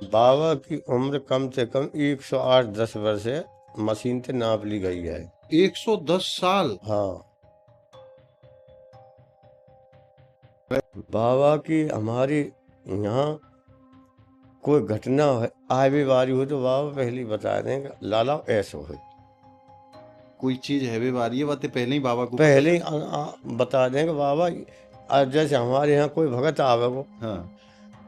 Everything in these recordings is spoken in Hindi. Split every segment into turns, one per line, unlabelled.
बाबा की उम्र कम से कम 108-10 वर्ष है। मशीन से नाप ली गई है।
110 साल।
हाँ, बाबा की हमारी यहाँ कोई घटना है आए भी बारी हो तो बाबा पहले ही बता देंगे लाला ऐसा हो।
कोई चीज है भी बारी, ये बातें पहले ही बाबा को पता
पहले
है।
ही बता देंगे बाबा। आज जैसे हमारे यहाँ कोई भगत आवे वो,
हाँ।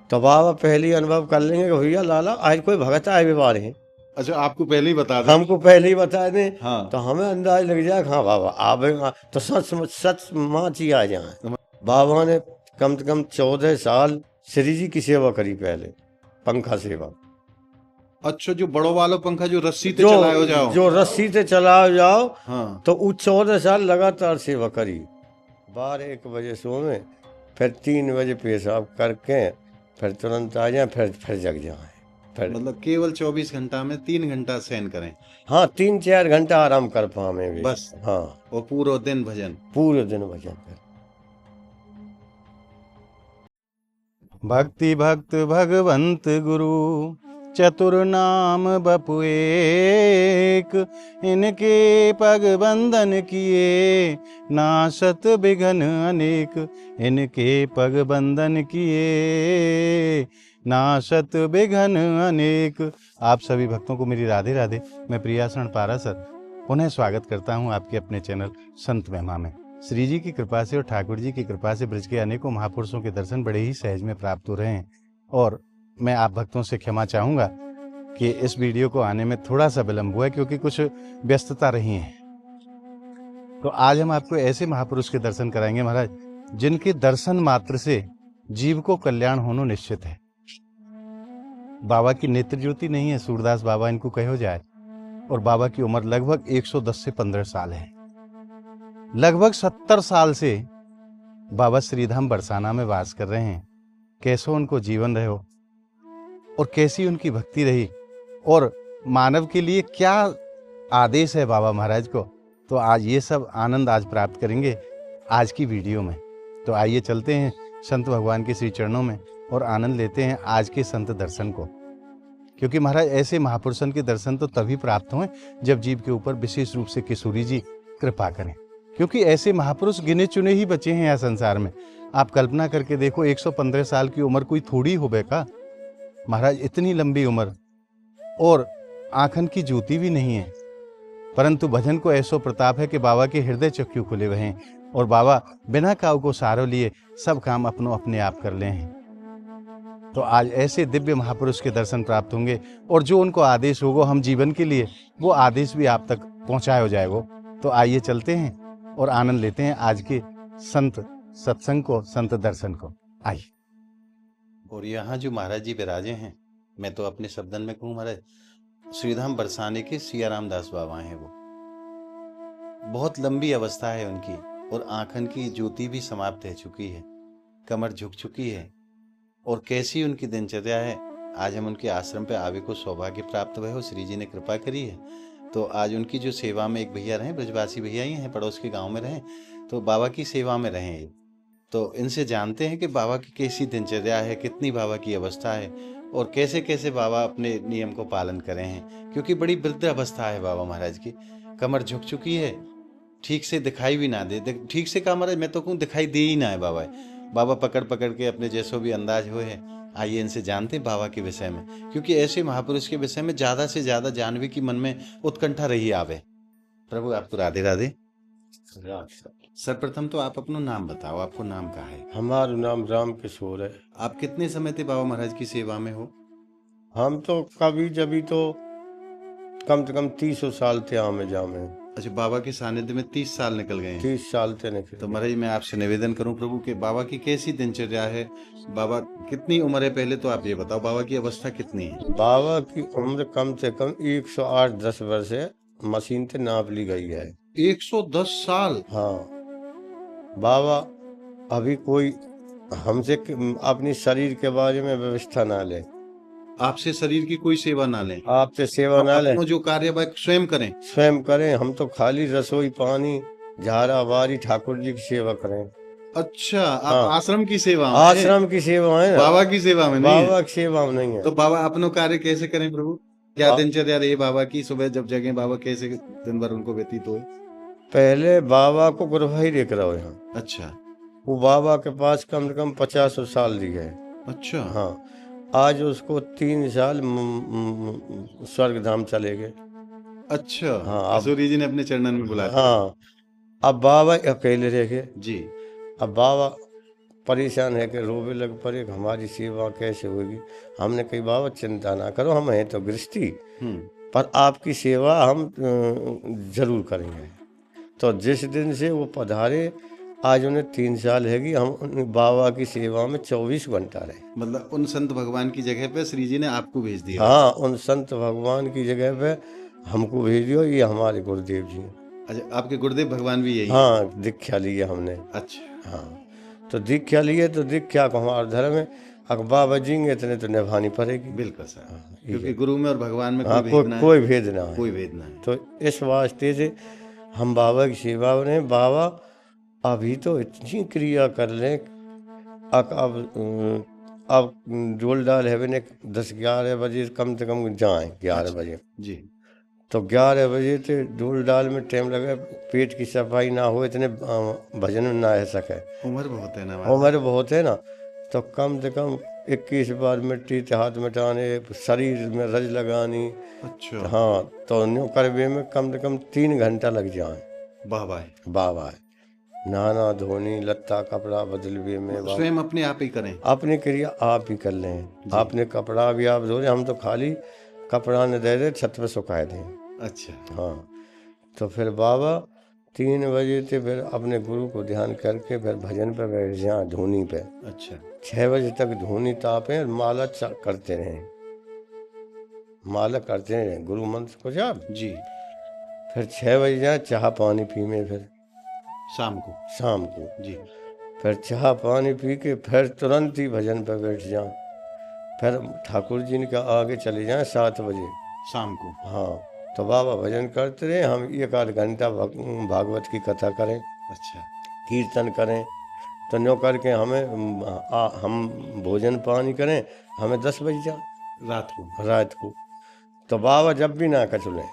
तो बाबा पहले ही अनुभव कर लेंगे कि भैया लाला आज कोई भगत आए भी बारे हैं।
अच्छा, आपको पहले ही बता दें।
हमको पहले ही बता दें
हाँ।
तो हमें अंदाज लग जाए हाँ बाबा आवेगा तो सच सच माच ही आ जाए। बाबा ने कम से कम 14 साल श्री जी की सेवा करी पहले, पंखा सेवा।
अच्छा, जो बड़ो वाला पंखा जो रस्सी पे
जो
चलायो जाओ।
जो रस्सी से चलाओ जाओ,
हाँ।
तो वो 14 साल लगातार सेवा करी। 12-1 बजे सोवे, फिर 3 बजे पेशाब करके फिर तुरंत आ जाए, फिर जग जाए फिर।
मतलब केवल 24 घंटा में 3 घंटा सहन करें।
हाँ, 3-4 घंटा आराम कर पावे भी।
बस।
हाँ,
और पूरा दिन भजन।
पूरे दिन भजन कर।
भक्ति भक्त भगवंत गुरु चतुर नाम बपु एक, इनके पग बंधन किए नासत बिघन अनेक, इनके पग बंधन किए नासत बिघन अनेक। आप सभी भक्तों को मेरी राधे राधे। मैं प्रियासरण पारासर पुनः स्वागत करता हूं आपके अपने चैनल संत महिमा में। श्री जी की कृपा से और ठाकुर जी की कृपा से ब्रज के अनेकों महापुरुषों के दर्शन बड़े ही सहज में प्राप्त हो रहे हैं। और मैं आप भक्तों से क्षमा चाहूँगा कि इस वीडियो को आने में थोड़ा सा विलम्ब हुआ है, क्योंकि कुछ व्यस्तता रही है। तो आज हम आपको ऐसे महापुरुष के दर्शन कराएंगे महाराज, जिनके दर्शन मात्र से जीव को कल्याण होना निश्चित है। बाबा की नेत्र ज्योति नहीं है, सूरदास बाबा इनको कहो जाए। और बाबा की उम्र लगभग 110 से 15 साल है। लगभग 70 साल से बाबा श्रीधाम बरसाना में वास कर रहे हैं। कैसो उनको जीवन रहो और कैसी उनकी भक्ति रही, और मानव के लिए क्या आदेश है बाबा महाराज को, तो आज ये सब आनंद आज प्राप्त करेंगे आज की वीडियो में। तो आइए चलते हैं संत भगवान के श्री चरणों में और आनंद लेते हैं आज के संत दर्शन को। क्योंकि महाराज ऐसे महापुरुषों के दर्शन तो तभी प्राप्त हुए जब जीव के ऊपर विशेष रूप से किशोरी जी कृपा करें। क्योंकि ऐसे महापुरुष गिने चुने ही बचे हैं यहाँ संसार में। आप कल्पना करके देखो, 115 साल की उम्र कोई थोड़ी हो बेका महाराज, इतनी लंबी उम्र, और आंखन की ज्योति भी नहीं है, परंतु भजन को ऐसो प्रताप है कि बाबा के हृदय चक्षु खुले हुए हैं और बाबा बिना काऊ को सहारो लिए सब काम अपने आप कर ले हैं। तो आज ऐसे दिव्य महापुरुष के दर्शन प्राप्त होंगे, और जो उनको आदेश होगा हम जीवन के लिए, वो आदेश भी आप तक पहुंचाया जाएगा। तो आइए चलते हैं और आनंद लेते हैं आज के संत सत्संग को, संत दर्शन को। आइए।
और यहाँ जो महाराज जी विराजे हैं, मैं तो अपने शब्दन में कहूँ महाराज, श्रीधाम बरसाने के सियाराम दास बाबा हैं। वो बहुत लंबी अवस्था है उनकी, और आंखन की ज्योति भी समाप्त हो चुकी है, कमर झुक चुकी है, और कैसी उनकी दिनचर्या है। आज हम उनके आश्रम पे आवे को सौभाग्य प्राप्त हुए हो, श्री जी ने कृपा करी है। तो आज उनकी जो सेवा में एक भैया रहे, ब्रजवासी भैया ही हैं, पड़ोस के गांव में रहे, तो बाबा की सेवा में रहे। तो इनसे जानते हैं कि बाबा की कैसी दिनचर्या है, कितनी बाबा की अवस्था है, और कैसे कैसे बाबा अपने नियम को पालन करे हैं। क्योंकि बड़ी वृद्ध अवस्था है बाबा महाराज की, कमर झुक चुकी है, ठीक से दिखाई भी ना दे, ठीक से कहा महाराज, मैं तो कहूँ दिखाई दे ही ना है बाबा। बाबा पकड़ पकड़ के अपने जैसो भी अंदाज हुए हैं। आइए इनसे जानते हैं बाबा के विषय में, क्योंकि ऐसे महापुरुष के विषय में ज्यादा से ज्यादा जानवे की मन में उत्कंठा रही आवे। प्रभु आपको राधे राधे। सर्वप्रथम तो आप अपना नाम बताओ, आपको नाम कहा है?
हमारा नाम राम किशोर है।
आप कितने समय से बाबा महाराज की सेवा में हो?
हम तो कभी जभी तो कम से कम 30 साल थे आमे जामे।
अच्छा, बाबा के सानिध्य में 30 साल निकल गए हैं।
30 साल थे निकले।
तो महाराज मैं आपसे निवेदन करूं प्रभु के बाबा की कैसी दिनचर्या है, बाबा कितनी उम्र है, पहले तो आप ये बताओ बाबा की अवस्था कितनी है?
बाबा की उम्र कम से कम 108-10 वर्ष है। मशीन से नाप ली गई है।
110 साल।
हाँ, बाबा अभी कोई हमसे अपनी शरीर के बारे में व्यवस्था ना ले,
आपसे शरीर की कोई सेवा ना लें,
आपसे सेवा ना ले,
जो कार्य स्वयं करें।
स्वयं करें। हम तो खाली रसोई पानी झाड़ा बारी ठाकुर जी की सेवा करें।
अच्छा, आप
हाँ।
आश्रम की सेवा में हैं?
आश्रम की सेवा है ना,
बाबा की सेवा में नहीं है?
बाबा की सेवा में नहीं है।
तो बाबा अपनो कार्य कैसे करें प्रभु? क्या
बा-
दिनचर्या रही बाबा की? सुबह जब जगें बाबा कैसे दिन भर उनको व्यतीत हुए?
पहले बाबा को गुरुभाई लेकर आओ यहाँ,
अच्छा
वो बाबा के पास कम से कम 50 साल दी है।
अच्छा
हाँ, आज उसको 3 साल स्वर्ग धाम चले गए।
अच्छा।
हाँ, अब
सूर्य जी ने अपने चरणन में बुला लिया।
हाँ, अब बाबा अकेले रह गए।
जी
अब बाबा परेशान है कि रोवे लग पड़े कि हमारी सेवा कैसे होगी। हमने कही बाबा चिंता ना करो, हम हैं तो गृहस्थी, पर आपकी सेवा हम जरूर करेंगे। तो जिस दिन से वो पधारे, आज उन्हें 3 साल है कि हम उन बाबा की सेवा में 24 घंटा रहे।
मतलब उन संत भगवान की जगह पे श्री जी ने आपको भेज दिया?
हाँ, उन संत भगवान की जगह पे हमको भेज दियो, ये हमारे गुरुदेव जी हैं।
अच्छा, आपके गुरुदेव भगवान भी यही है?
हाँ, दीक्षा ली है हमने।
अच्छा
हाँ, तो दीक्षा लिए तो दीक्षा को हमारा धर्म है, अगर बाबा जींगे इतने तो निभानी पड़ेगी।
बिल्कुल सर।
हाँ, ये
क्योंकि
है।
गुरु में और भगवान में
हाँ,
कोई भेद ना है।
कोई भेद ना है।
कोई भेद ना है।
तो इस वास्ते से हम बाबा की सेवा में रहें। बाबा अभी तो इतनी क्रिया कर लें, अब डोल डाल है बने 10-11 बजे कम से कम जाएं, 11 बजे।
जी
तो 11 बजे से डोल डाल में टाइम लगे, पेट की सफाई ना हो, इतने भजन में ना रह सके।
उम्र बहुत है ना
उम्र बहुत है ना, तो कम से कम 21 बार मिट्टी से हाथ मिटाने, शरीर में रज लगानी।
अच्छा
हाँ, तो न्यू करवे में कम से कम 3 घंटा लग जाए।
बाबा है।
बाबा है, नहाना धोनी, लत्ता कपड़ा बदलवे में बाबा
स्वयं अपने आप ही करें?
अपनी क्रिया आप ही कर लें। आपने कपड़ा भी आप धो लें, हम तो खाली कपड़ा न दे दे, छत पे सुखाए दें।
अच्छा
हाँ, तो फिर बाबा 3 बजे से फिर अपने गुरु को ध्यान करके फिर भजन पे बैठ जाए, धुनी पे।
अच्छा
6 बजे तक धुनी तापें, माला करते रहें, माला करते रहें गुरु मंत्र को जाप।
जी।
फिर 6 बजे जाए, चाह पानी पी में, फिर
शाम को?
शाम को
जी
फिर चाह पानी पी के फिर तुरंत ही भजन पे बैठ जाए। फिर ठाकुर जी के आगे चले जाएं 7 बजे
शाम को?
हाँ, तो बाबा भजन करते रहे, हम 1-8 घंटा भागवत की कथा करें,
अच्छा
कीर्तन करें। तो न्यो करके हमें हम भोजन पानी करें, हमें 10 बज जाए रात को। तो बाबा जब भी ना कचलें,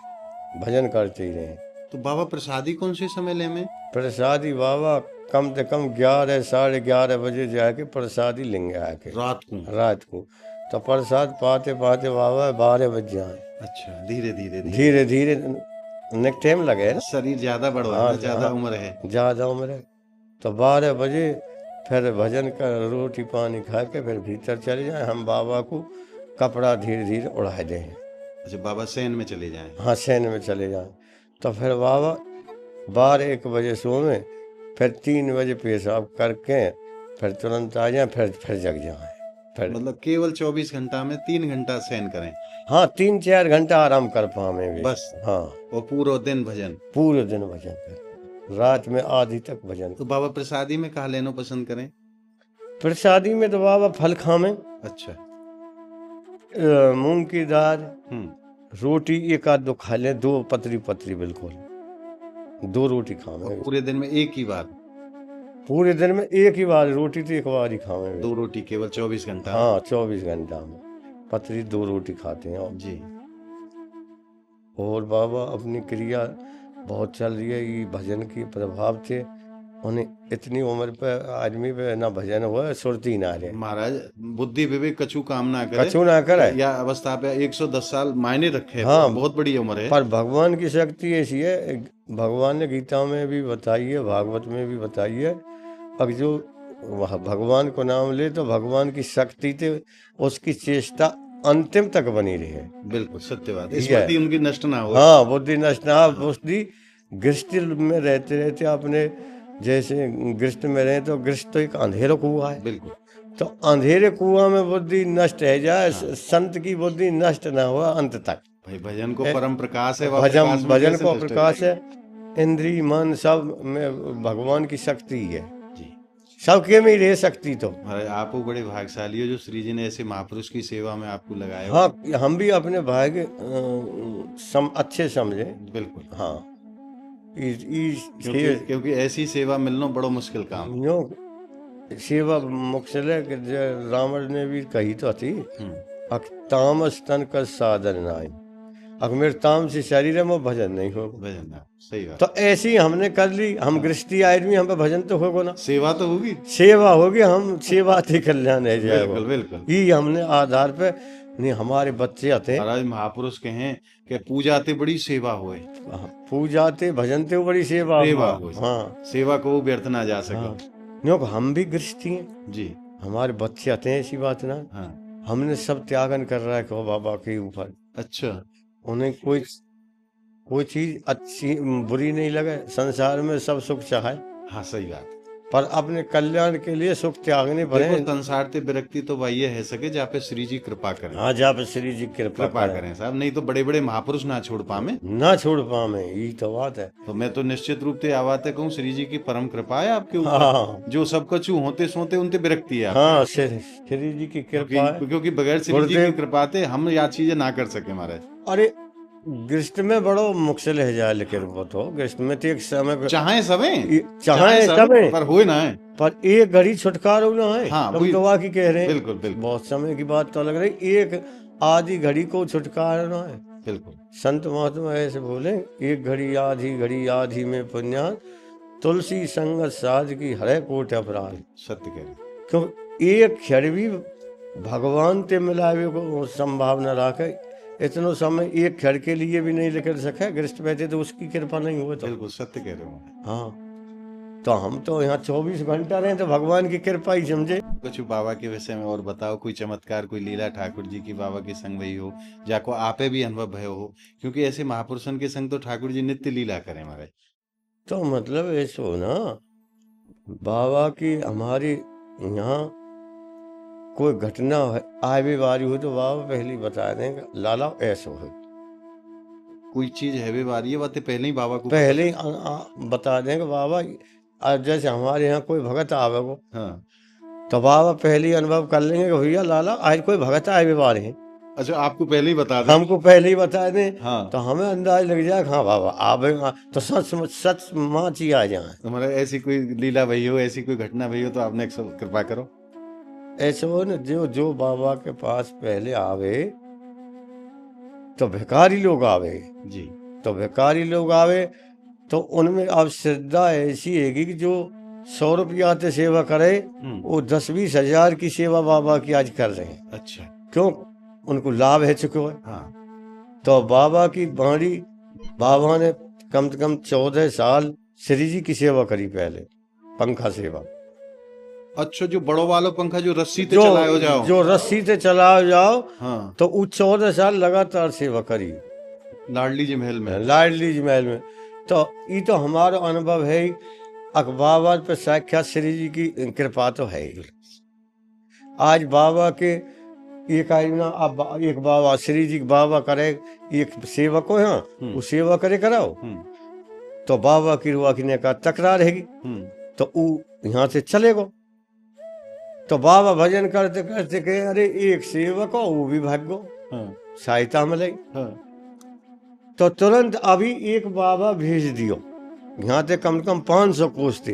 भजन करते ही रहें।
तो बाबा प्रसादी कौन से समय ले में?
प्रसादी बाबा कम से कम 11 साढ़े 11 बजे जाके प्रसादी लेंगे आके रात को। तो प्रसाद पाते पाते बाबा 12 बज जाए।
अच्छा, धीरे धीरे
धीरे धीरे टाइम लगे ना,
शरीर ज्यादा बढ़ रहा
हाँ,
है, ज्यादा
हाँ,
उम्र है।
ज़्यादा उम्र है। तो 12 बजे फिर भजन कर रोटी पानी खा के फिर भीतर चले जाए, हम बाबा को कपड़ा धीरे धीरे उड़ा दें।
अच्छा, बाबा शयन में चले जाएं?
हाँ, शयन में चले जाएं। तो फिर बाबा 12-1 बजे सोएं, फिर 3 बजे पेशाब करके फिर तुरंत आ जाए, फिर जग जाए। फिर
मतलब केवल 24 घंटा में 3 घंटा शयन करें?
हाँ, 3-4 घंटा आराम कर पावे
बस?
हाँ,
और पूरा दिन भजन?
पूरे दिन भजन कर, रात में आधी तक भजन।
तो बाबा प्रसादी में कहा लेना पसंद करें?
प्रसादी में तो बाबा फल खावे,
अच्छा
मूंग की दाल, रोटी 1-2 खा ले, 2 पतली बिल्कुल, 2 रोटी खावे।
पूरे दिन में एक ही बार?
पूरे दिन में एक ही बार रोटी, तो 1 बार ही खावे।
2 रोटी केवल 24 घंटा?
हाँ, 24 घंटा में पतली 2 रोटी खाते हैं।
जी।
और बाबा अपनी क्रिया बहुत चल रही है, ये भजन की प्रभाव थे उन्हें, इतनी उम्र पे आदमी पे ना भजन हुआ, सुरती ना रहे।
महाराज बुद्धि विवेक कछु काम ना करे,
कछु ना करे,
या अवस्था पे 110 साल मायने रखे।
हाँ,
बहुत बड़ी उम्र है।
पर भगवान की शक्ति ऐसी है, भगवान ने गीता में भी बताई है, भागवत में भी बताई है। अब जो भगवान को नाम ले तो भगवान की शक्ति थे, उसकी चेष्टा अंतिम तक बनी रहे।
बिल्कुल सत्य बात है, स्मृति उनकी नष्ट ना हो।
हाँ, बुद्धि नष्ट ना हो। बुद्धि गृहस्थी में रहते अपने, जैसे गृहस्थ में रहे तो गृहस्थ तो एक अंधेरा कुआं है।
बिल्कुल।
तो अंधेरे कुआं में बुद्धि नष्ट है जाए, संत की बुद्धि नष्ट ना हुआ अंत तक।
भाई भजन को परम प्रकाश है,
भजन को प्रकाश है, इंद्रिय मन सब में भगवान की शक्ति है
जी।
सबके में रह सकती। तो
आप बड़े भाग्यशाली हो जो श्री जी ने ऐसे महापुरुष की सेवा में आपको लगाया।
हाँ, हम भी अपने भाग्य अच्छे समझे।
बिल्कुल
हाँ,
क्योंकि ऐसी सेवा मिलना बड़ा मुश्किल काम।
सेवा मुख्यलय रावण ने भी कही तो थी, अक तामस तन का साधन नाई, अक मेरे तामसी शरीर है वो भजन नहीं होगा।
भजन ना, सही बात।
तो ऐसी हमने कर ली, हम गृहस्थी आदमी, हम पे भजन तो होगा ना,
सेवा तो होगी,
सेवा होगी, हम सेवा थी कल्याण है जाएगा।
बिल्कुल बिल्कुल।
ये हमने आधार पे नहीं, हमारे बच्चे आते
महाराज महापुरुष कहें कि पूजा ते बड़ी सेवा होए,
पूजा ते भजन ते बड़ी सेवा
सेवा
हुआ।
हो,
हाँ
सेवा को व्यर्थ ना जा सके।
हाँ, क्योंकि हम भी गृहस्थी हैं,
जी
हमारे बच्चे आते हैं, ऐसी बात ना।
हाँ।
हमने सब त्यागन कर रहा है कि बाबा के ऊपर,
अच्छा,
उन्हें कोई चीज अच्छी बुरी नहीं लगे, संसार में सब सुख चाहे,
हाँ सही बात।
पर अपने कल्याण के लिए सुख त्यागने
देखो
पड़े।
संसार ते विरक्ति तो भाई ये है सके जहाँ पे श्री जी कृपा करें,
हाँ जहाँ पे श्री जी कृपा
कृपा करें साहब, नहीं तो बड़े बड़े महापुरुष ना छोड़ पावे,
ना छोड़ पावे, यही तो बात है।
तो मैं तो निश्चित रूप से आवाते कहूँ श्री जी की परम कृपा है आपके ऊपर,
हाँ
जो सब कछु होते सोते उनते विरक्ति है आपको।
हाँ, श्री जी की कृपा है।
क्योंकि बगैर श्री जी की कृपा ते हम या चीजें ना कर सके महाराज।
अरे गृहस्थ में बड़ो मुश्किल है जाए, लेकिन वो तो गृहस्थ में तो एक समय
चाहे सबे
चाहे समय
पर होए ना है,
पर एक घड़ी छुटकारा ना है।
हाँ,
तुम
वही-
दवा की कह रहे हैं,
बिल्कुल बिल्कुल
बहुत समय की बात तो लग रही, एक आधी घड़ी को छुटकारा ना है।
बिल्कुल।
संत महात्मा ऐसे बोले, एक घड़ी आधी में पुण्य, तुलसी संगत साध की हरे कोट अपराध।
सत्य कह रहे।
क्यों एक क्षण भी भगवान ते मिलावे को संभावना रखे, इतनो समय एक क्षण के लिए भी नहीं लेकर सके गृहस्थ बैठे, तो उसकी कृपा नहीं हुए तो।
बिल्कुल सत्य कह रहे हो।
हाँ, तो हम तो यहाँ 24 घंटा रहे, तो भगवान की कृपा ही समझे।
कुछ बाबा के विषय में और बताओ, कोई चमत्कार, कोई लीला ठाकुर जी की बाबा के संग भई हो, जाको आपे भी अनुभव भयो हो, क्योंकि ऐसे महापुरुषन के संग तो ठाकुर जी नित्य लीला करें महाराज।
तो मतलब ऐसा हो ना, बाबा की हमारी यहाँ कोई घटना है आवे वारी हो तो बाबा पहले ही बता देंगे, लाला ऐसा हो,
कोई चीज है वे बारी है बातें पहले ही बाबा को
पहले ही बता देंगे बाबा। आज जैसे हमारे यहाँ कोई भगत आवे को,
हाँ।
तो बाबा पहले ही अनुभव कर लेंगे कि भैया लाला आज कोई भगत आए वाले हैं,
अच्छा, आपको पहले ही बता दें।
हमको पहले ही बता दें।
हाँ।
तो हमें अंदाज लग जाए, हाँ बाबा आवेगा तो सच माच ही आ जाए।
हमारा ऐसी कोई लीला भई हो, ऐसी कोई घटना भई हो, तो आपने एक सब कृपा करो।
ऐसे हो न, जो बाबा के पास पहले आवे तो भिखारी लोग आवे
जी।
तो भिखारी लोग आवे तो उनमें अब श्रद्धा ऐसी हैगी कि जो 100 रुपया से सेवा करे, वो 10-20 हजार की सेवा बाबा की आज कर रहे हैं।
अच्छा।
क्यों? उनको लाभ है चुके है।
हाँ।
तो बाबा की बाणी, बाबा ने कम से कम 14 साल श्री जी की सेवा करी, पहले पंखा सेवा।
अच्छा, जो बड़ो वालो पंखा जो रस्सी ते चलाओ जाओ,
जो रस्सी से चलाओ जाओ,
हाँ,
तो वो 14 साल लगातार सेवा करी
लाडली जी महल में।
लाडली जी महल में। तो ये तो हमारा अनुभव है ही, अखबार पे साक्षात श्री जी की कृपा तो है ही। आज बाबा के एक आई ना, अब एक बाबा श्री जी बाबा करे, एक सेवक हो यहाँ, वो सेवा करे कराओ, तो बाबा की रुआ की ने का तकरार रहेगी, तो वो यहाँ से चलेगो। तो बाबा भजन करते करते कहे, अरे एक सेवक हो, वो भी भाग्यो, सहायता मिले। तो तुरंत अभी एक बाबा भेज दियो, यहाँ से कम से कम 500 कोस थे,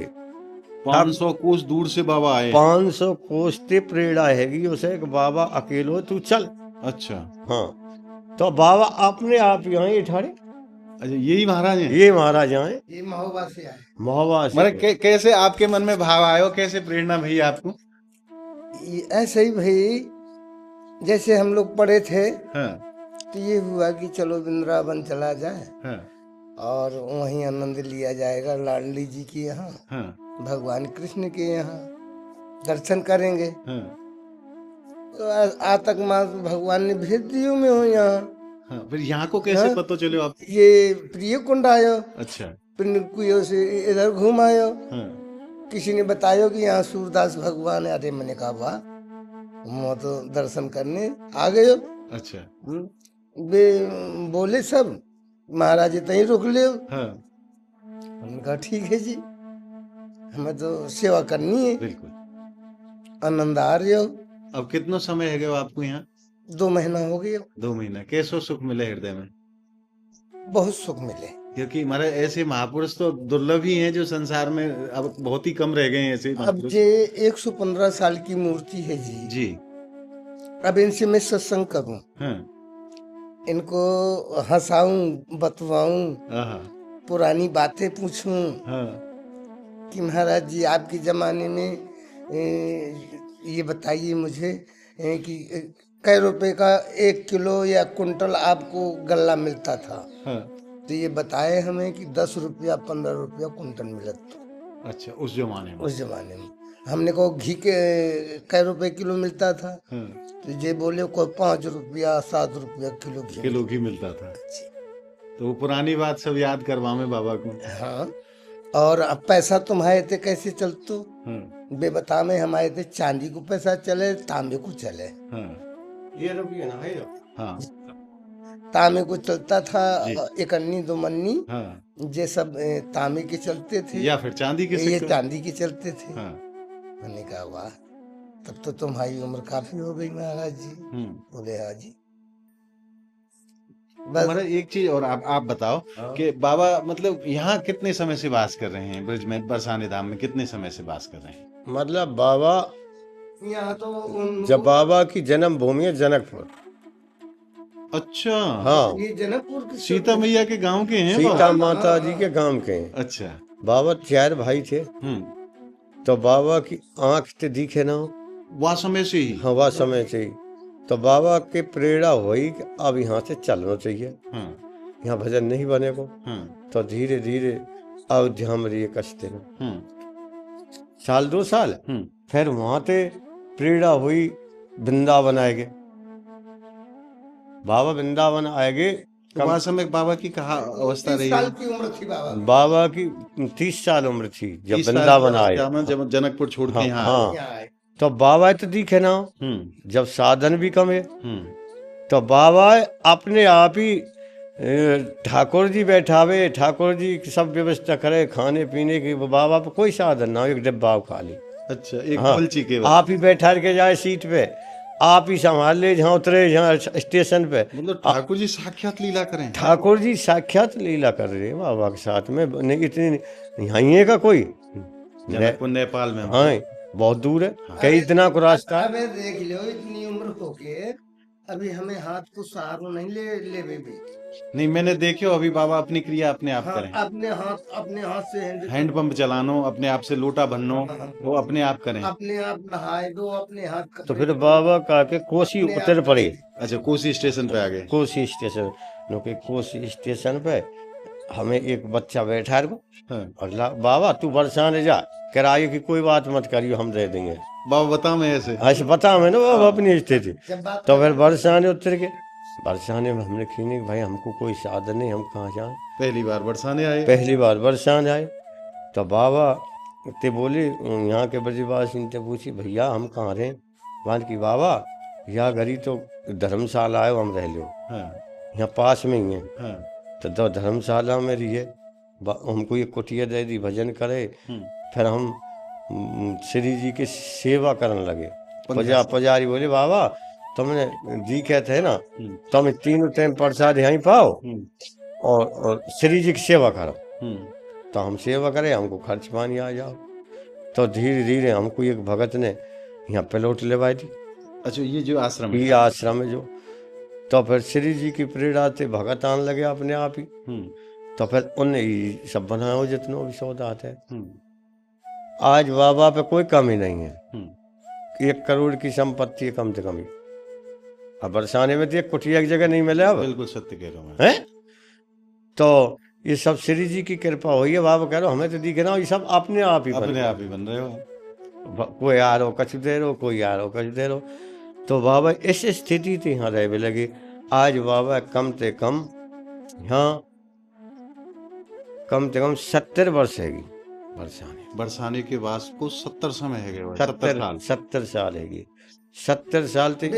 500 कोस दूर से बाबा आए।
500 कोस थे प्रेरणा हैगी उसे कि बाबा अकेलो तू चल।
अच्छा।
हाँ, तो बाबा अपने आप यहाँ ही ठहरे।
अच्छा, यही महाराज हैं?
ये महाराज यहाँ हैं,
ये महोबा से आए।
महोबा से।
मतलब कैसे आपके मन में भाव आयो, कैसे प्रेरणा भई आपको?
ऐसे ही भाई, जैसे हम लोग पढ़े थे,
हाँ,
तो ये हुआ कि चलो वृंदावन चला जाए,
हाँ,
और वहीं आनंद लिया जाएगा लाडली जी के यहाँ,
हाँ,
भगवान कृष्ण के यहाँ दर्शन करेंगे।
हाँ,
तो आज तक माँ भगवान ने भेज दियो मैं हूँ यहाँ।
हाँ। फिर यहाँ को कैसे
हाँ?
पता चले आप?
ये प्रिय कुंड आयो,
अच्छा।
फिर कुयो से इधर घूम आयो,
हाँ,
किसी ने बतायो कि यहाँ सूरदास भगवान है। अरे मैंने कहा वाह, मैं तो दर्शन करने आ गए।
अच्छा।
वे बोले सब, महाराज तहीं रुक ले।
हाँ,
हमने कहा ठीक है जी, हमें तो सेवा करनी है।
बिल्कुल।
आनंद आ रहे हो।
अब कितना समय है गया आपको यहाँ?
2 महीना हो गया।
2 महीना। कैसो सुख मिले हृदय में?
बहुत सुख मिले।
क्योंकि हमारे ऐसे महापुरुष तो दुर्लभ ही हैं जो संसार में अब बहुत ही कम रह गए हैं ऐसे
अब
महापुरुष।
जे 115 साल की मूर्ति है जी,
जी।
अब इनसे मैं सत्संग करूं,
हाँ।
इनको हंसाऊं, बतवाऊं,
आहा।
पुरानी बातें पूछूं
हाँ।
कि महाराज जी आपके जमाने में ये बताइए मुझे कि कै रुपए का 1 किलो या कुंटल आपको गल्ला मिलता था।
हाँ।
तो ये बताए हमें कि 10 रुपया 15 रुपया कुंटल मिलत
अच्छा, उस जमाने में।
उस जमाने में। हमने कहा घी के कै रुपए किलो मिलता था,
हाँ।
तो ये बोले कोई 5 रुपया 7 रुपया किलो घी
किलो घी मिलता था। तो वो पुरानी बात सब याद करवावे बाबा को।
हाँ, और अब पैसा तुम्हारे थे कैसे चलतो?
हाँ।
बेबता में हमारे थे चांदी को पैसा चले, तांबे को चले।
हाँ।
ये रुपये ना है।
हाँ।
तांबे को चलता था
जी।
1 अन्नी 2 मन्नी,
हाँ।
ये सब तांबे के चलते थे
या फिर चांदी के
ये
सिक्के।
चांदी के चलते थे।
हाँ।
मैंने कहा वाह, तब तो तुम्हारी उम्र काफी हो गई महाराज जी। बोले हाँ जी। बस
हमारा एक चीज और आप बताओ कि बाबा मतलब यहाँ कितने समय से वास कर रहे हैं? ब्रज में बरसाने धाम में कितने समय से वास कर रहे हैं?
मतलब बाबा,
यहाँ तो
जब बाबा की जन्म भूमि है जनकपुर।
अच्छा।
हाँ,
ये जनकपुर की
सीता मैया के गांव के हैं
सीता
बाबा?
माता जी के गांव के हैं।
अच्छा।
बाबा 4 भाई थे, तो बाबा की आंख ते दिखे ना,
वह समय से ही।
हाँ वह समय से ही तो बाबा के प्रेरणा हुई कि अब यहाँ से चलना चाहिए,
हाँ।
यहाँ भजन नहीं बने को।
हाँ।
तो धीरे धीरे अयोध्या में रहिए कष्ट में
हाँ।
साल 2 साल, फिर वहां से प्रेरणा हुई वृंदावन आएंगे। बाबा वृंदावन आएंगे।
तो वह समय बाबा की कहा अवस्था
30
रही
साल
है?
की उम्र थी बाबा।
बाबा की 30 साल उम्र थी जब
30 साल
वृंदावन आए।
जब जनकपुर छोड़ के
हाँ,
यहाँ
हाँ।
यहाँ आए।
तो बाबा तो दिखे ना, जब साधन भी कम है तो बाबा अपने आप ही ठाकुर जी बैठावे, ठाकुर जी की सब व्यवस्था करे खाने पीने की। वो बाबा पे कोई साधन ना हो, एक डिब्बा खाली।
अच्छा, एक
हाँ,
कुलची के
आप ही बैठा के जाए सीट पे, आप ही संभाल ले जहाँ उतरे, जहाँ स्टेशन पे।
मतलब ठाकुर जी साक्षात लीला करें?
ठाकुर जी साक्षात लीला कर रहे हैं बाबा के साथ में। नहीं इतनी यहाँ का कोई
जनकपुर नेपाल में।
हाँ, बहुत दूर है, कई दिना को रास्ता है।
अबे देख लो, इतनी उम्र होके अभी हमें हाथ को सहारो नहीं ले भी।
नहीं, मैंने देखियो अभी बाबा अपनी क्रिया अपने आप
हाँ,
करें।
अपने हाथ से
हैंड पंप चलानो, अपने आप से लोटा भरनो, वो अपने आप करें।
अपने आप नहाए दो, अपने हाथ
तो फिर बाबा का के कोसी उतर पड़े।
अच्छा, कोसी स्टेशन पे आ गए।
कोसी स्टेशन, क्योंकि कोसी स्टेशन पे हमें एक बच्चा बैठा रखो।
हाँ।
अगला बाबा तू बरसाने जा, किराए की कोई बात मत करियो, हम दे देंगे।
बाबा बता मैं ऐसे।
ऐसे बता मैं ना बाबा अपनी स्थिति।
जब बात
तो फिर बरसाने उतर के, बरसाने में हमने खीने भाई हमको कोई साधन नहीं, हम कहाँ जाए।
पहली बार बरसाने आए।
पहली बार बरसाने आए तो बाबा ते बोले, यहाँ के ब्रजवासी ने पूछी भैया हम कहाँ रहे? बात की बाबा यहाँ घरी तो धर्मशाला है, हम रह लो।
हाँ।
यहाँ पास में ही है।
हाँ।
तो धर्मशाला में रहिए, हमको ये कुटिया दे दी, भजन करे। फिर हम श्री जी की सेवा करने लगे। पुजारी बोले बाबा तुमने जी कहते है ना, तुम 3 टाइम प्रसाद यहीं पाओ और श्री जी की सेवा करो। तो हम सेवा करें, हमको खर्च पानी आ जाओ। तो धीरे धीरे हमको एक भगत ने यहाँ प्लॉट लेवाई थी।
अच्छा, ये जो आश्रम है?
ये आश्रम है जो। तो फिर श्री जी की प्रेरणा से भगत आने लगे अपने आप ही। तो फिर उन्हें ही सब बनाओ जितना भी सौदा आता है। आज बाबा पे कोई कमी नहीं है। 1 करोड़ की संपत्ति है कम से कम। अब बरसाने में तो एक कुटिया की जगह नहीं मिले। अब
बिल्कुल सत्य कह रहा हूँ मैं।
है तो ये सब श्री जी की कृपा हुई है। बाबा कह रहे हो हमें तो दिख रहा, ये सब अपने आप ही
बन रहे हो।
कोई आ रहा हो कछ दे रहो, कोई आ रहा हो कछ दे रहो। तो बाबा इस स्थिति थी यहाँ रहे लगे। आज बाबा कम से कम यहाँ कम से कम 70 वर्ष हैगी
बरसाने के वास को 70 समय है गए।
70 साल हैगी। 70 साल तक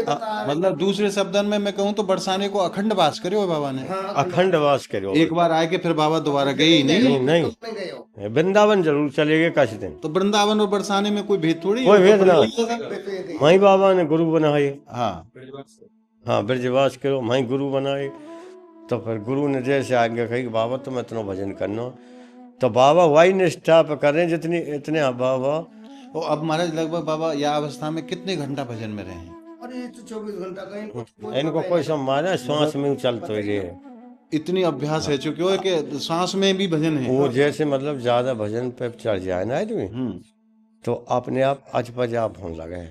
मतलब दूसरे शब्दों में मैं कहूँ तो बरसाने को अखंड वास करो बाबा ने।
अखंड वास करो।
एक बार आए के फिर बाबा दोबारा गए ही
नहीं। वृंदावन जरूर चले गए कुछ दिन।
तो वृंदावन और बरसाने में कोई भेद थोड़ी?
कोई भेद ना। वहीं बाबा ने गुरु बनाए।
हाँ,
ब्रजवास करो, वहीं गुरु बनाए। तो फिर गुरु ने जैसे आज्ञा कही कि बाबा तुम इतना भजन करना, तो बाबा वही निष्ठा पे करें जितनी इतने बाबा।
तो अब महाराज लगभग बाबा यह अवस्था में कितने घंटा भजन में रहे हैं?
अरे ये तो 24 घंटा का
इनको कोई सम्मान है, श्वास में चलते ही रहे।
इतनी अभ्यास है चुके हो कि सांस में भी भजन है।
वो जैसे मतलब ज्यादा भजन पे चढ़ जाए ना आदमी, तो अपने आप अजपजाप होने लगे।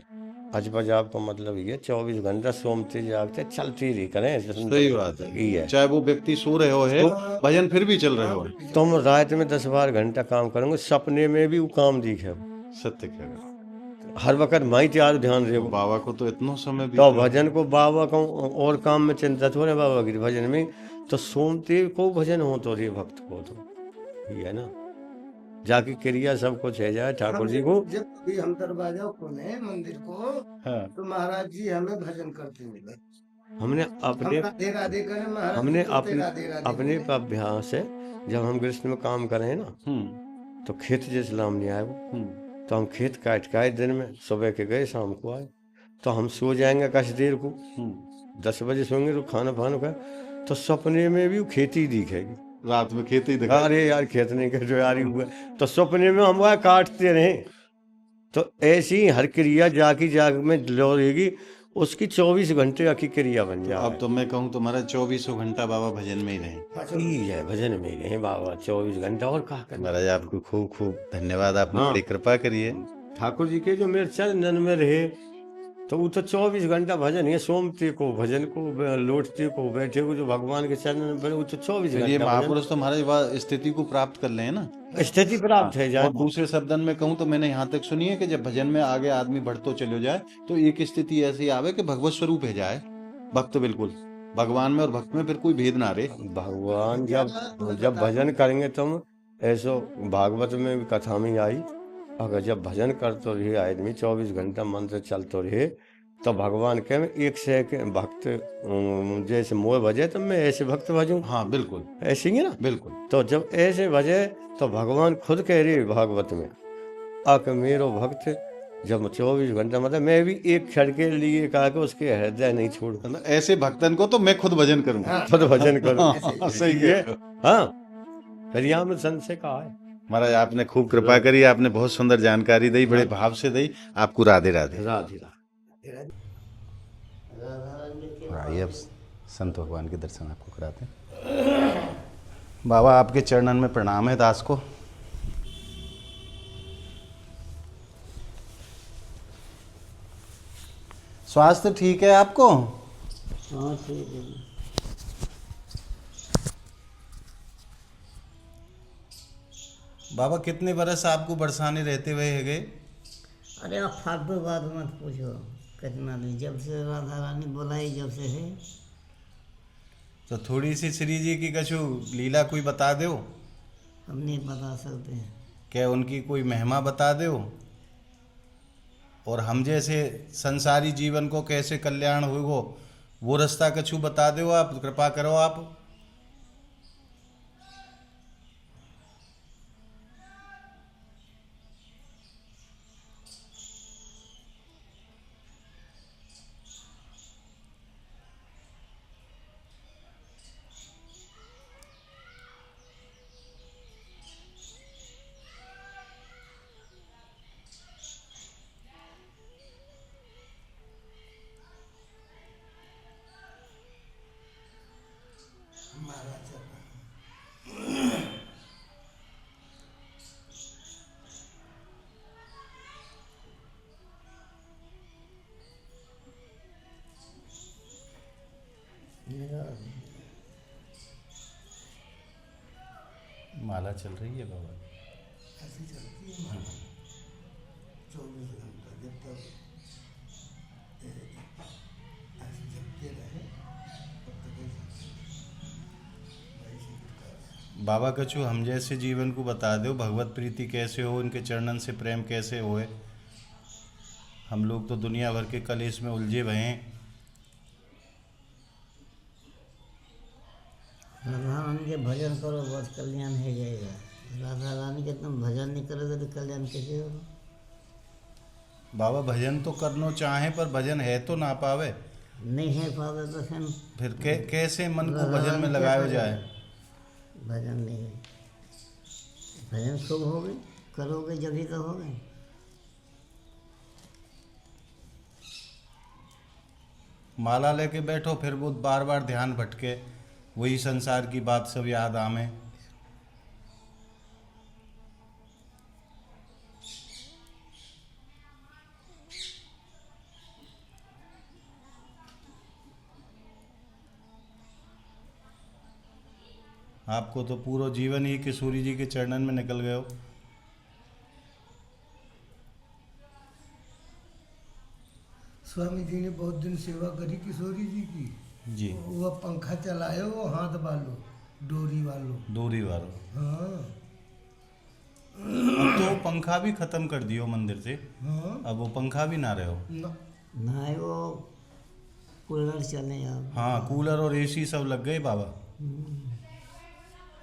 अजपजाप का मतलब ये 24 घंटा सोमते जागते चलती रही करें।
सही बात
ये है।
चाहे वो व्यक्ति सो रहे हो है भजन फिर भी चल रहे हो।
तुम रात में 10-12 घंटा काम करोगे, सपने में भी वो काम दिखे।
सत्य कह
हर वक्त माई त्याग ध्यान रहे।
बाबा को तो इतना समय भी
तो भजन को बाबा को और काम में चिंता थोड़े बाबा की भजन में, तो सोमते को भजन हो तो रे भक्त को, तो ये है ना जाकी क्रिया सब कुछ है जाए ठाकुर जी को।
जब भी हम दरवाजा खोले मंदिर को,
हाँ।
तो महाराज जी हमें भजन करते मिले।
हमने अपने
राधे राधे करें महाराज,
हमने
तो
अपने
राधे राधे
अपने
बोले।
का अभ्यास है। जब हम गृहस्थ में काम करें ना, तो खेत जैसे लाम नहीं आए वो, तो हम खेत काट दिन में सुबह के गए शाम को आए, तो हम सो जाएंगे कुछ देर को, 10 बजे सोएंगे तो खाना फाना खाए, तो सपने में भी वो खेती दिखेगी।
रात में खेती दिखा।
अरे यार खेत नहीं कर जो यार हुआ, तो सपने में हम वह काटते रहे। तो ऐसी हर क्रिया जाकी जाग में लोगी, उसकी 24 घंटे की क्रिया बन जाए।
अब तो मैं कहूँ तुम्हारा 24 घंटा बाबा भजन में ही रहे।
ठीक है, भजन में ही रहे बाबा 24 घंटा। और कहा कर
महाराज आपको खूब खूब धन्यवाद, आपने
हाँ।
बड़ी कृपा करी है।
ठाकुर जी के जो मेरे चरणन में रहे, तो वो तो 24 घंटा भजन है। सोमते को भजन को, लौटते को बैठे को, जो भगवान के चरणन में वो तो 24
ये
घंटा
महापुरुष तो महाराज वह स्थिति को प्राप्त कर ले हैं ना।
स्थिति प्राप्त है जाए।
और दूसरे शब्दन में कहूँ तो मैंने यहाँ तक सुनी है कि जब भजन में आगे आदमी बढ़तो चलो जाए, तो एक स्थिति ऐसी आवे कि भगवत स्वरूप है जाए भक्त, बिल्कुल भगवान में और भक्त में फिर कोई भेद ना रहे।
भगवान जब भजन करेंगे तुम, ऐसो भागवत में भी कथा में आई, अगर जब भजन करते रहे आदमी 24 घंटा मंत्र चलते रहे, तो भगवान के में एक से एक भक्त जैसे मोह भजे, तो मैं ऐसे भक्त भजूं।
हाँ बिल्कुल
ऐसे ही है ना,
बिल्कुल।
तो जब ऐसे भजे, तो भगवान खुद कह रहे भागवत में, अक मेरो भक्त जब 24 घंटा, मतलब मैं भी एक क्षण के लिए कहा कि उसके हृदय नहीं छोड़।
मतलब ऐसे भक्तन को तो मैं खुद भजन करूंगा।
खुद भजन करो।
हाँ, सही है।
हाँ, करिया में संत से कहा है।
महाराज आपने खूब कृपा करी, आपने बहुत सुंदर जानकारी दी, बड़े भाव से दी। आपको राधे राधे।
राधे राधे।
आइए अब संत भगवान के दर्शन आपको कराते हैं। बाबा आपके चरणन में प्रणाम है दास को। स्वास्थ्य ठीक है आपको?
हाँ ठीक है।
बाबा कितने बरस आपको बरसाने रहते हुए है गए?
अरे आप फालतू बात मत पूछो, कितना नहीं, जब से राधा रानी बोलाई जब से है।
तो थोड़ी सी श्री जी की कछु लीला कोई बता दो।
हम नहीं बता सकते।
क्या उनकी कोई महिमा बता दो, और हम जैसे संसारी जीवन को कैसे कल्याण होगा वो रास्ता कछु बता दो। आप कृपा करो आप। माला चल रही है बाबा।
ऐसी चलती है माला 24 घंटा, जब तक ऐसे जपते रहे तब तक ऐसा।
बाबा कछु हम जैसे जीवन को बता दो, भगवत प्रीति कैसे हो, इनके चरणन से प्रेम कैसे होए। हम लोग तो दुनिया भर के कलेश में उलझे हुए हैं।
राधा रानी के भजन करो, बस कल्याण हो जाएगा। राधा रानी के तुम भजन नहीं करोगे तो कल्याण कैसे होगा?
बाबा भजन तो करना चाहे पर भजन है तो ना पावे।
नहीं है पावे तो
फिर कैसे मन को भजन में लगाया जाए?
भजन नहीं है, भजन खूब होगे, करोगे जब ही तो होगे।
माला लेके बैठो, फिर वो बार बार ध्यान भटके, वही संसार की बात सब याद आवे। आपको तो पूरा जीवन ही किशोरी जी के चरणन में निकल गए हो।
स्वामी जी ने बहुत दिन सेवा करी किशोरी जी की
जी।
वो पंखा चलायो, वो हाथ बालो, डोरी वालो।
दूरी वालों,
हाँ
अब तो पंखा भी खत्म कर दियो मंदिर से,
हाँ
अब वो पंखा भी ना रहे हो।
ना है वो कूलर चले अब।
हाँ, कूलर और एसी सब लग गए बाबा।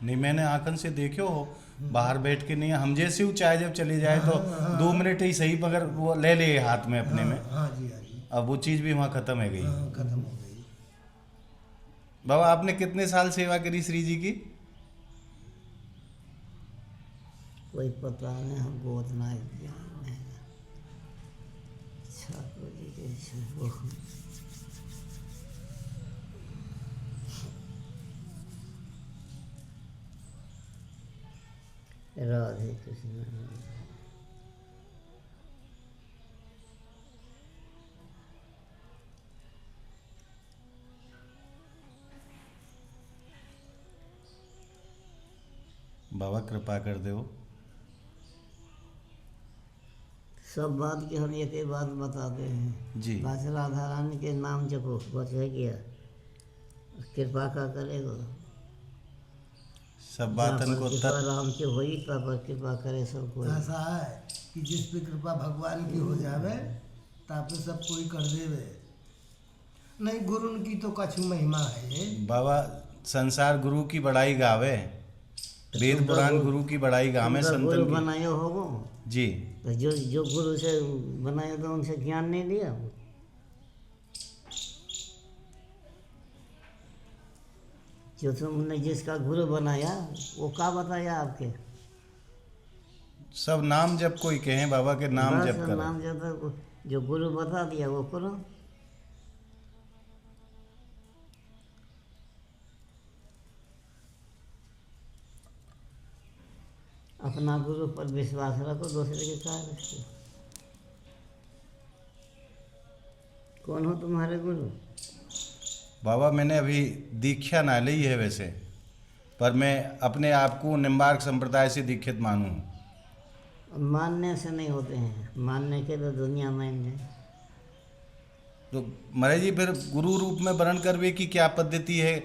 नहीं, मैंने आंखन से देखे हो, बाहर बैठ के नहीं, हम जैसे ही चाय जब चली जाए तो 2 मिनट ही सही, मगर वो ले ले हाथ में अपने में।
हाँ जी, हाँ जी,
अब वो चीज़ भी वहाँ खत्म है गई।
हाँ खत्म हो गई।
बाबा, आपने कितने साल सेवा करी श्री जी की?
कोई पता नहीं, हमको उतना ही ज्ञान है। ठाकुर जी के वो राधे कृष्ण।
बाबा कृपा कर दो।
सब बात की हम एक ही बात बताते हैं
जी।
बस राधा रानी के नाम जपो, बस है क्या, कृपा का करेगा।
सब बातन को
कृपा राम की होई, तब कृपा करे सबको।
ऐसा है कि जिस पे कृपा भगवान की हो जावे तापे सब कोई कर देवे। नहीं, गुरु की तो कछु महिमा है।
बाबा, संसार गुरु की बड़ाई गावे, वेद पुराण गुरु की बड़ाई गावे,
तुमका गुरु
संतन की।
बनायो होगो,
जी।
तो जो गुरु से बनाया तो उनसे ज्ञान नहीं लिया। जो तुमने जिसका गुरु बनाया वो क्या बताया आपके?
सब नाम जप कोई कहे बाबा के नाम
बस
जप करो।
नाम जप, जो गुरु बता दिया वो करो। अपना गुरु पर विश्वास रखो, दूसरे के क्या रखते? कौन हो तुम्हारे गुरु?
बाबा, मैंने अभी दीक्षा ना ली है वैसे, पर मैं अपने आप को निम्बार्क संप्रदाय से दीक्षित मानूं।
मानने से नहीं होते हैं, मानने के तो दुनिया मान है।
तो महाराज जी, फिर गुरु रूप में वर्ण करवे की क्या पद्धति है?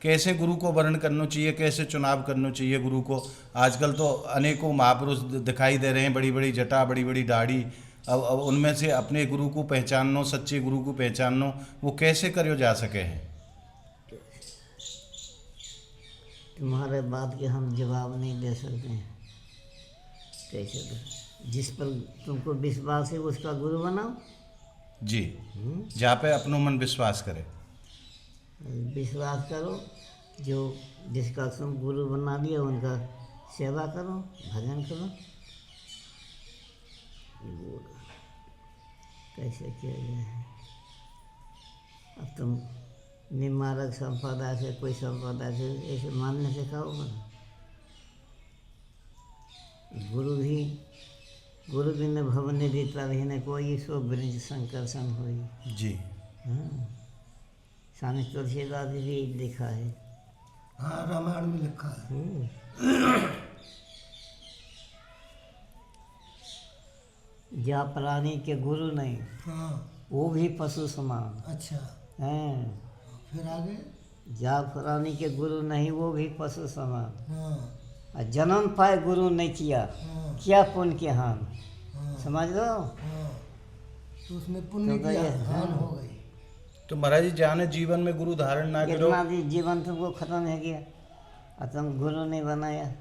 कैसे गुरु को वर्ण करना चाहिए, कैसे चुनाव करना चाहिए गुरु को? आजकल तो अनेकों महापुरुष दिखाई दे रहे हैं, बड़ी बड़ी जटा, बड़ी बड़ी दाढ़ी। अब उनमें से अपने गुरु को पहचानना, सच्चे गुरु को पहचानना, वो कैसे करो जा सके हैं?
तुम्हारे बात के हम जवाब नहीं दे सकते हैं। कैसे दो? जिस पर तुमको विश्वास है उसका गुरु बनाओ।
जी। जहाँ पे अपनो मन विश्वास करे,
विश्वास करो, जो जिसका तुम गुरु बना लिया उनका सेवा करो, भजन करो। कैसे किया जाए? अब तुम निम्बारक संप्रदाय से, कोई संप्रदाय से ऐसे मानने से क्या होगा? गुरु बिन भवन रीता भी कोई, सो ब्रज संकर्षण होई।
जी।
हाँ, स्वामी तुलसीदास भी लिखा है।
हाँ, रामायण में लिखा है।
जा प्राणी के गुरु नहीं,
हाँ,
वो भी पशु समान
अच्छा,
हैं।
फिर आगे।
जा प्राणी के गुरु नहीं, वो भी पशु समान।
हाँ,
और जन्म पाए गुरु नहीं किया,
हाँ,
क्या पुण्य के हान।
हाँ,
समझ लो।
हाँ, तो उसमें पुण्य
तो
की
ये,
हानि
हाँ।
हो गई।
तो महाराज जी, जाने जीवन में गुरु धारण ना करो,
इतना भी जीवन तुमको खत्म है गया और तुम गुरु नहीं बनाया।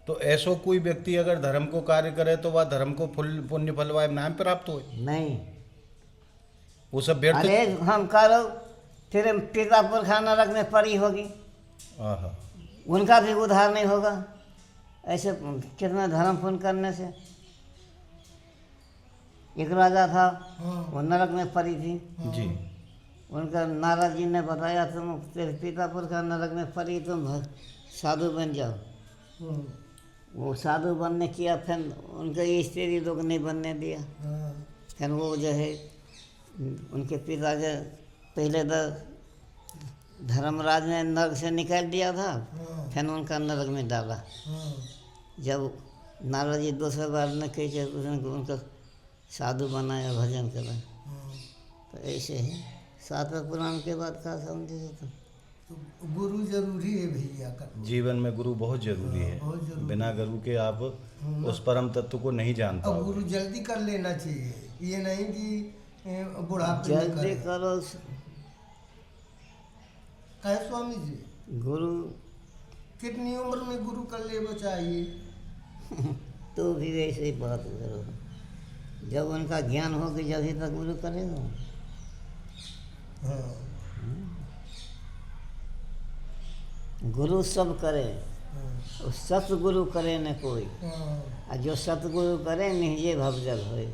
तो ऐसो कोई व्यक्ति अगर धर्म को कार्य करे तो वह धर्म को पुण्य फल व नाम प्राप्त हो,
नहीं,
वो सब व्यर्थ।
अरे हम करो फिर पितापुर खा नरक में पड़ी होगी,
आहा।
उनका भी उद्धार नहीं होगा। ऐसे कितना धर्म पुण्य करने से। एक राजा था, वो नरक में पड़ी थी।
जी।
उनका नारद जी ने बताया, तुम तेरे पितापुर का नरक में पड़ी, तुम साधु बन जाओ। वो साधु बनने किया, फिर उनके स्त्री लोग नहीं बनने दिया। फिर वो जो है उनके पिता के पहले तो धर्मराज ने नरक से निकाल दिया था, फिर उनका नरक में डाला। जब नारद जी दूसरे बार ने कही उनका साधु बनाया, भजन करा। तो ऐसे ही सातवें पुराण के बाद का समझे तो
गुरु जरूरी है भैया का।
जीवन में गुरु बहुत जरूरी है। बिना गुरु के आप उस परम तत्व को नहीं जान
अब
पाओगे।
गुरु जल्दी कर लेना चाहिए, ये नहीं कि बुढ़ापे में
जल्दी
करें।
करो।
कहे स्वामी जी,
गुरु
कितनी उम्र में गुरु कर ले चाहिए?
तो भी वैसे ही बात करो, जब उनका ज्ञान हो कि जब ही तक गुरु करेगा।
हाँ।
गुरु सब करे, और सतगुरु करे न कोई।
हाँ।
और जो सतगुरु करे निजे भवजल होए।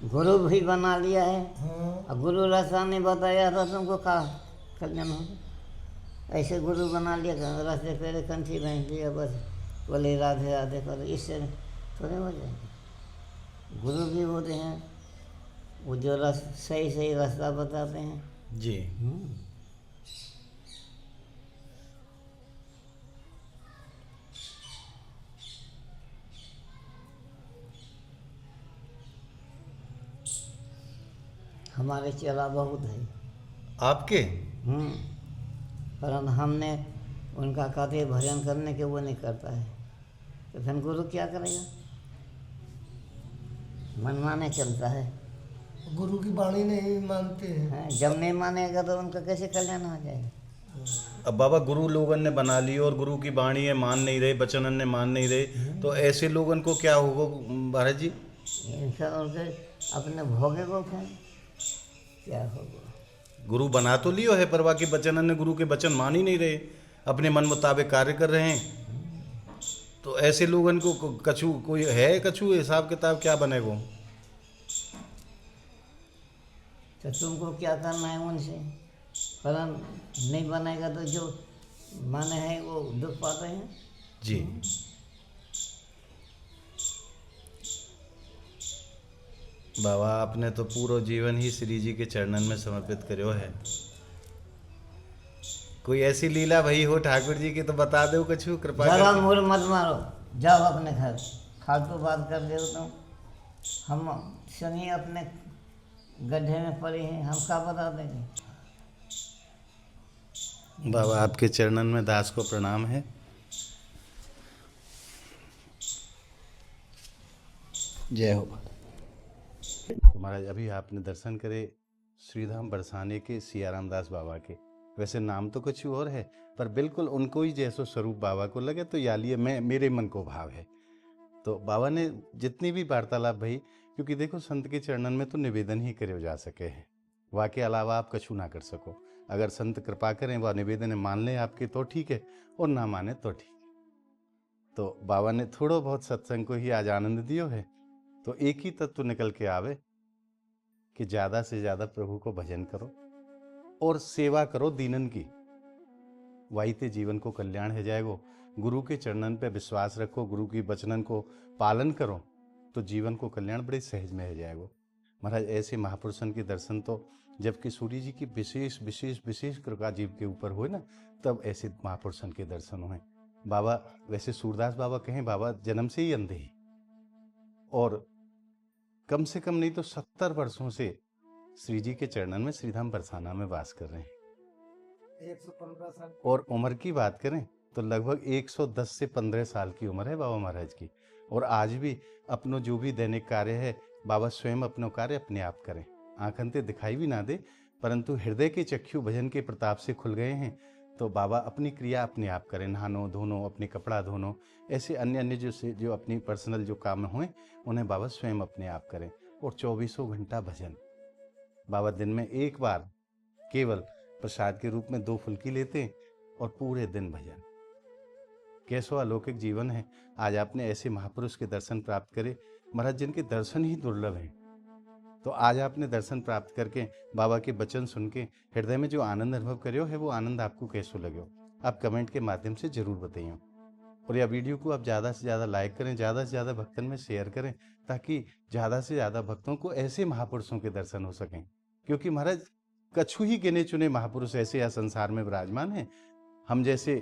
गुरु भी बना लिया है,
हाँ।
और गुरु रास्ता नहीं बताया था तुमको का कल्याण होगा। ऐसे गुरु बना लिया, रास्ते पेरे कंठी बांध लिया, बस बोले राधे राधे करो, इससे थोड़े हो जाएंगे। गुरु भी होते हैं वो जो सही सही रास्ता बताते हैं।
जी।
हमारे चेला बहुत है
आपके?
पर हमने उनका कहते भजन करने के वो नहीं करता है, तो फिर गुरु क्या करेगा? मनमाने चलता है।
गुरु की वाणी नहीं मानते हैं।
जब नहीं मानेगा तो उनका कैसे कल्याण हो जाएगा?
अब बाबा गुरु लोगन ने बना ली और गुरु की वाणी है मान नहीं रहे, बचनन ने मान नहीं रहे, तो ऐसे लोगन को क्या होगा महाराज जी?
इनका उनके अपने भोगे को फिर क्या होगा?
गुरु बना तो लियो है, पर बाकी बचनन ने गुरु के वचन मान ही नहीं रहे, अपने मन मुताबिक कार्य कर रहे हैं। तो ऐसे लोगन को कछु कोई है, कछु हिसाब किताब क्या बनेगा?
तो तुमको क्या करना है उनसे? पर नहीं बनेगा तो जो माने हैं वो दुख पाते हैं।
जी। बाबा आपने तो पूरा जीवन ही श्री जी के चरणन में समर्पित करो है। कोई ऐसी लीला भई हो ठाकुर जी की तो बता दो, कछु कृपा
ज़्यादा
करके।
मूड मत मारो, जाओ अपने घर। फालतू बात कर दे तुम। हम शनि अपने गड्ढे में पड़े हैं, हम क्या बता देंगे?
बाबा आपके चरणन में दास को प्रणाम है। जय हो। तो महाराज अभी आपने दर्शन करे श्रीधाम बरसाने के सियाराम दास बाबा के। वैसे नाम तो कुछ और है, पर बिल्कुल उनको ही जैसो स्वरूप बाबा को लगे तो यालिए मैं मेरे मन को भाव है। तो बाबा ने जितनी भी वार्तालाप भई, क्योंकि देखो संत के चरणन में तो निवेदन ही करे जा सके हैं, वहाँ के अलावा आप कछु ना कर सको। अगर संत कृपा करें वह निवेदन मान लें आपके तो ठीक है, और ना माने तो ठीक है। तो बाबा ने थोड़ा बहुत सत्संग को ही आज आनंद दियो है। तो एक ही तत्व निकल के आवे कि ज़्यादा से ज़्यादा प्रभु को भजन करो और सेवा करो दीनन की, वाइते जीवन को कल्याण हो जाएगो। गुरु के चरणन पे विश्वास रखो, गुरु की वचनन को पालन करो तो जीवन को कल्याण बड़े सहज में हो जाएगो। महाराज ऐसे महापुरुषन के दर्शन तो जबकि सूर्य जी की विशेष विशेष विशेष कृपा जीव के ऊपर हो ना, तब ऐसे महापुरुषन के दर्शन हुए। बाबा वैसे सूरदास बाबा कहें बाबा जन्म से ही अंधे ही, और कम से कम नहीं तो 70 वर्षों से श्री जी के चरणन में श्रीधाम बरसाना में वास कर रहे हैं।
115 साल।
और उम्र की बात करें तो लगभग 110 से 15 साल की उम्र है बाबा महाराज की। और आज भी अपनो जो भी दैनिक कार्य है बाबा स्वयं अपनो कार्य अपने आप करें। आंखनते दिखाई भी ना दे, परंतु हृदय के चक्षु भजन के प्रताप से खुल गए हैं। तो बाबा अपनी क्रिया अपने आप करें, नहानो धोनो, अपने कपड़ा धोनो, ऐसे अन्य अन्य जो अपनी पर्सनल जो काम हुए उन्हें बाबा स्वयं अपने आप करें। और 24 घंटा भजन। बाबा दिन में एक बार केवल प्रसाद के रूप में 2 फुल्की लेते और पूरे दिन भजन। कैसो अलौकिक जीवन है। आज आपने ऐसे महापुरुष के दर्शन प्राप्त करे महाराज, जिनके दर्शन ही दुर्लभ हैं। तो आज आपने दर्शन प्राप्त करके बाबा के वचन सुन के हृदय में जो आनंद अनुभव करो है, वो आनंद आपको कैसो लगे, आप कमेंट के माध्यम से जरूर बताइए। और यह वीडियो को आप ज़्यादा से ज़्यादा लाइक करें, ज़्यादा से ज़्यादा भक्तन में शेयर करें, ताकि ज़्यादा से ज़्यादा भक्तों को ऐसे महापुरुषों के दर्शन हो सकें। क्योंकि महाराज कछु ही गिने चुने महापुरुष ऐसे या संसार में विराजमान हैं। हम जैसे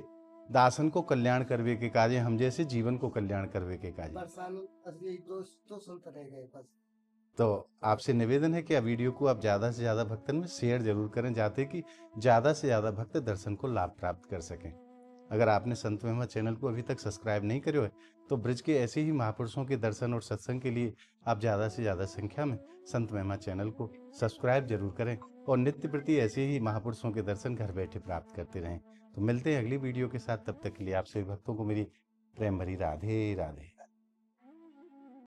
दासन को कल्याण करवे के काज, हम जैसे जीवन को कल्याण करवे के काज।
तो सुनते रह गए बस।
तो आपसे निवेदन है कि आप वीडियो को आप ज़्यादा से ज़्यादा भक्तन में शेयर जरूर करें, जाते कि ज़्यादा से ज़्यादा भक्त दर्शन को लाभ प्राप्त कर सकें। अगर आपने संत महिमा चैनल को अभी तक सब्सक्राइब नहीं करो है, तो ब्रज के ऐसे ही महापुरुषों के दर्शन और सत्संग के लिए आप ज़्यादा से ज़्यादा संख्या में संत महिमा चैनल को सब्सक्राइब जरूर करें और नित्य प्रति ऐसे ही महापुरुषों के दर्शन घर बैठे प्राप्त करते रहें। तो मिलते हैं अगली वीडियो के साथ, तब तक के लिए आप सभी भक्तों को मेरी प्रेम भरी राधे राधे।